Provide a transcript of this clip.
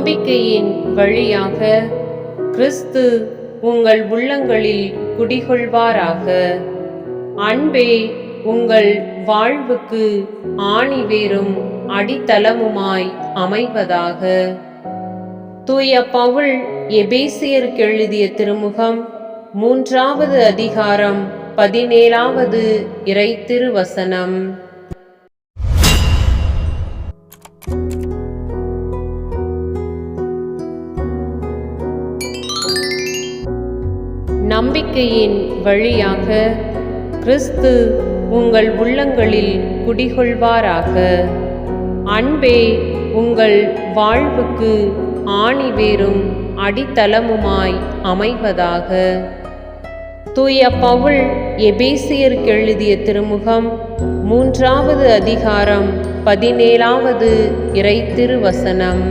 நம்பிக்கையின் வழியாக கிறிஸ்து உங்கள் உள்ளங்களில் குடிகொள்வாராக. அன்பே உங்கள் வாழ்வுக்கு ஆணிவேரும் அடித்தளமுமாய் அமைவதாக. தூய பவுல் எபேசியருக்கு எழுதிய திருமுகம் 3வது அதிகாரம் 17வது இறை திருவசனம். நம்பிக்கையின் வழியாக கிறிஸ்து உங்கள் உள்ளங்களில் குடிகொள்வாராக. அன்பே உங்கள் வாழ்வுக்கு ஆணிவேரும் அடித்தளமுமாய் அமைவதாக. தூய பவுல் எபேசியருக்கு எழுதிய திருமுகம் 3வது அதிகாரம் 17வது இறை திருவசனம்.